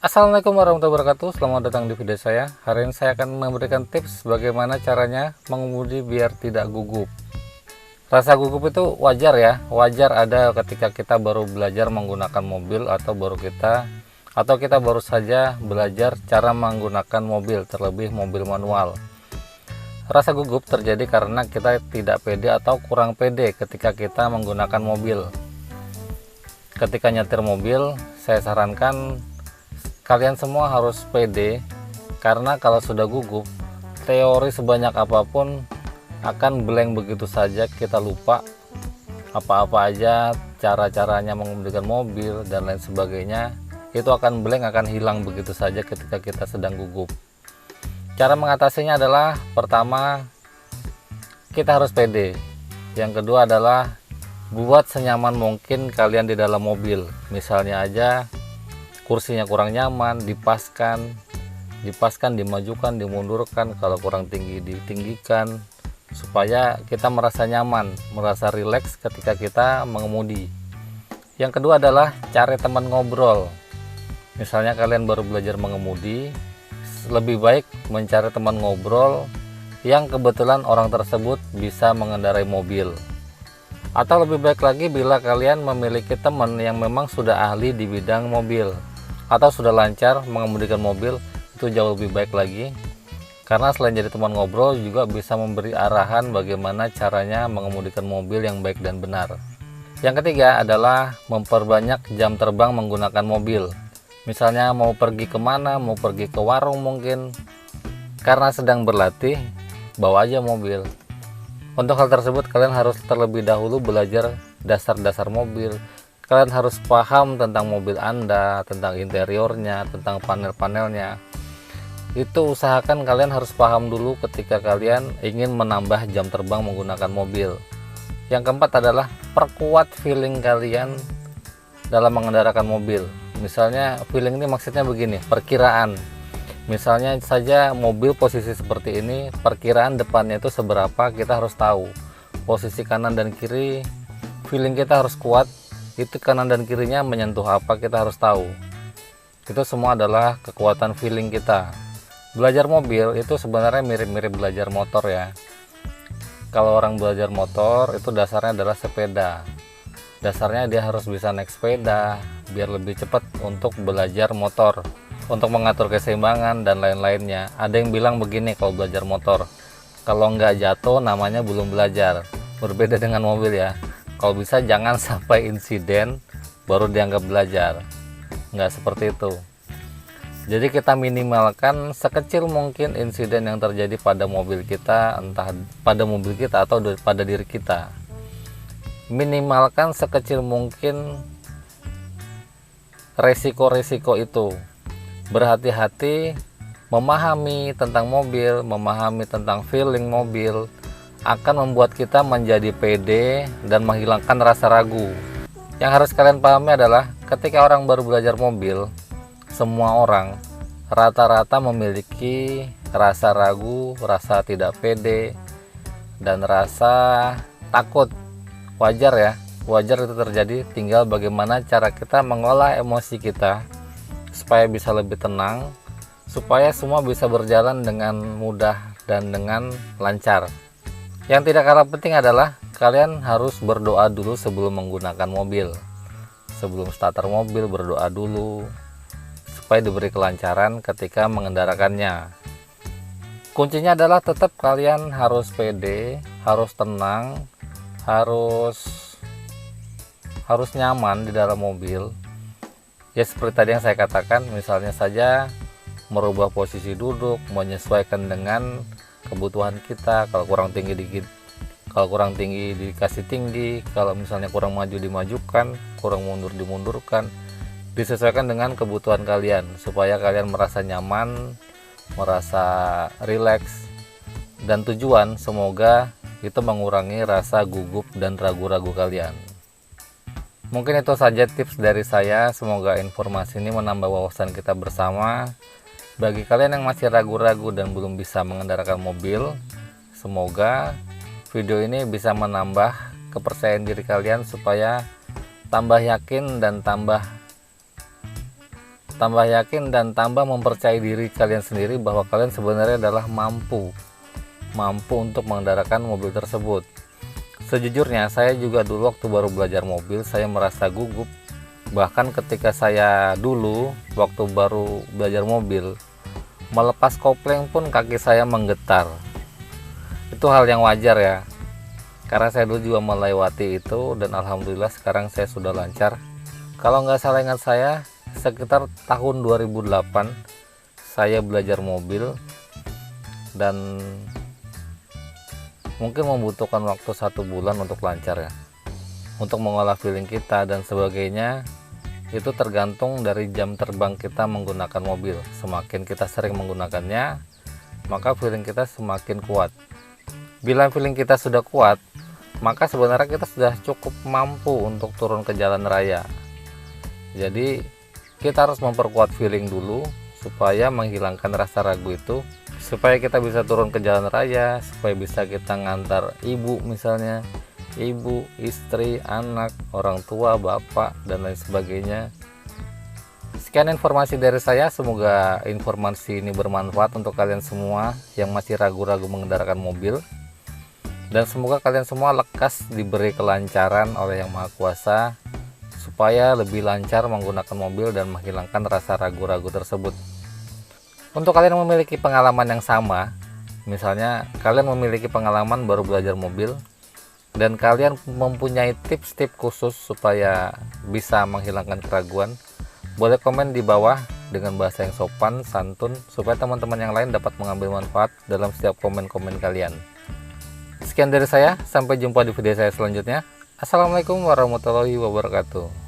Assalamualaikum warahmatullahi wabarakatuh. Selamat datang di video saya. Hari ini saya akan memberikan tips bagaimana caranya mengemudi biar tidak gugup. Rasa gugup itu wajar ya, wajar ada ketika kita baru belajar menggunakan mobil atau kita baru saja belajar cara menggunakan mobil, terlebih mobil manual. Rasa gugup terjadi karena kita tidak pede atau kurang pede ketika kita menggunakan mobil. Ketika nyetir mobil, saya sarankan kalian semua harus pede, karena kalau sudah gugup, teori sebanyak apapun akan blank begitu saja. Kita lupa apa-apa aja, cara-caranya mengemudikan mobil dan lain sebagainya, itu akan blank, akan hilang begitu saja ketika kita sedang gugup. Cara mengatasinya adalah, pertama, kita harus pede. Yang kedua adalah buat senyaman mungkin kalian di dalam mobil. Misalnya aja kursinya kurang nyaman, dipaskan, dimajukan, dimundurkan, kalau kurang tinggi ditinggikan, supaya kita merasa nyaman, merasa rileks ketika kita mengemudi. Yang kedua adalah cari teman ngobrol. Misalnya kalian baru belajar mengemudi, lebih baik mencari teman ngobrol yang kebetulan orang tersebut bisa mengendarai mobil. Atau lebih baik lagi bila kalian memiliki teman yang memang sudah ahli di bidang mobil atau sudah lancar mengemudikan mobil, itu jauh lebih baik lagi, karena selain jadi teman ngobrol juga bisa memberi arahan bagaimana caranya mengemudikan mobil yang baik dan benar. Yang ketiga adalah memperbanyak jam terbang menggunakan mobil. Misalnya mau pergi kemana, mau pergi ke warung mungkin, karena sedang berlatih, bawa aja mobil. Untuk hal tersebut kalian harus terlebih dahulu belajar dasar-dasar mobil. Kalian harus paham tentang mobil Anda, tentang interiornya, tentang panel-panelnya. Itu usahakan kalian harus paham dulu ketika kalian ingin menambah jam terbang menggunakan mobil. Yang keempat adalah perkuat feeling kalian dalam mengendarakan mobil. Misalnya feeling ini maksudnya begini, perkiraan. Misalnya saja mobil posisi seperti ini, perkiraan depannya itu seberapa, kita harus tahu. Posisi kanan dan kiri, feeling kita harus kuat. Itu kanan dan kirinya menyentuh apa, kita harus tahu. Itu semua adalah kekuatan feeling kita. Belajar mobil itu sebenarnya mirip-mirip belajar motor ya. Kalau orang belajar motor itu dasarnya adalah sepeda. Dasarnya dia harus bisa naik sepeda biar lebih cepat untuk belajar motor, untuk mengatur keseimbangan dan lain-lainnya. Ada yang bilang begini kalau belajar motor, kalau nggak jatuh namanya belum belajar. Berbeda dengan mobil ya. Kalau bisa jangan sampai insiden baru dianggap belajar. Nggak seperti itu. Jadi kita minimalkan sekecil mungkin insiden yang terjadi pada mobil kita, entah pada mobil kita atau pada diri kita. Minimalkan sekecil mungkin resiko-resiko itu. Berhati-hati memahami tentang mobil, memahami tentang feeling mobil, akan membuat kita menjadi pede dan menghilangkan rasa ragu. Yang harus kalian pahami adalah ketika orang baru belajar mobil, semua orang rata-rata memiliki rasa ragu, rasa tidak pede, dan rasa takut. Wajar ya, wajar itu terjadi, tinggal bagaimana cara kita mengolah emosi kita supaya bisa lebih tenang, supaya semua bisa berjalan dengan mudah dan dengan lancar. Yang tidak kalah penting adalah kalian harus berdoa dulu sebelum menggunakan mobil. Sebelum starter mobil berdoa dulu supaya diberi kelancaran ketika mengendarakannya. Kuncinya adalah tetap kalian harus pede, harus tenang, harus nyaman di dalam mobil. Ya seperti tadi yang saya katakan, misalnya saja merubah posisi duduk, menyesuaikan dengan kebutuhan kita. Kalau kurang tinggi dikit, kalau kurang tinggi dikasih tinggi, kalau misalnya kurang maju dimajukan, kurang mundur dimundurkan. Disesuaikan dengan kebutuhan kalian supaya kalian merasa nyaman, merasa rileks, dan tujuan semoga itu mengurangi rasa gugup dan ragu-ragu kalian. Mungkin itu saja tips dari saya. Semoga informasi ini menambah wawasan kita bersama. Bagi kalian yang masih ragu-ragu dan belum bisa mengendarakan mobil, semoga video ini bisa menambah kepercayaan diri kalian supaya tambah yakin dan tambah tambah yakin dan tambah mempercayai diri kalian sendiri bahwa kalian sebenarnya adalah mampu untuk mengendaраkan mobil tersebut. Sejujurnya saya juga dulu waktu baru belajar mobil saya merasa gugup. Bahkan ketika saya dulu waktu baru belajar mobil, melepas kopling pun kaki saya menggetar. Itu hal yang wajar ya, karena saya dulu juga melewati itu, dan alhamdulillah sekarang saya sudah lancar. Kalau nggak salah ingat saya, sekitar tahun 2008 saya belajar mobil, dan mungkin membutuhkan waktu 1 bulan untuk lancar ya, untuk mengolah feeling kita dan sebagainya. Itu tergantung dari jam terbang kita menggunakan mobil. Semakin kita sering menggunakannya, maka feeling kita semakin kuat. Bila feeling kita sudah kuat, maka sebenarnya kita sudah cukup mampu untuk turun ke jalan raya. Jadi kita harus memperkuat feeling dulu supaya menghilangkan rasa ragu itu, supaya kita bisa turun ke jalan raya, supaya bisa kita ngantar ibu, misalnya ibu, istri, anak, orang tua, bapak, dan lain sebagainya. Sekian informasi dari saya, semoga informasi ini bermanfaat untuk kalian semua yang masih ragu-ragu mengendaраkan mobil, dan semoga kalian semua lekas diberi kelancaran oleh Yang Maha Kuasa supaya lebih lancar menggunakan mobil dan menghilangkan rasa ragu-ragu tersebut. Untuk kalian yang memiliki pengalaman yang sama, misalnya kalian memiliki pengalaman baru belajar mobil dan kalian mempunyai tips-tips khusus supaya bisa menghilangkan keraguan, boleh komen di bawah dengan bahasa yang sopan, santun, supaya teman-teman yang lain dapat mengambil manfaat dalam setiap komen-komen kalian. Sekian dari saya, sampai jumpa di video saya selanjutnya. Assalamualaikum warahmatullahi wabarakatuh.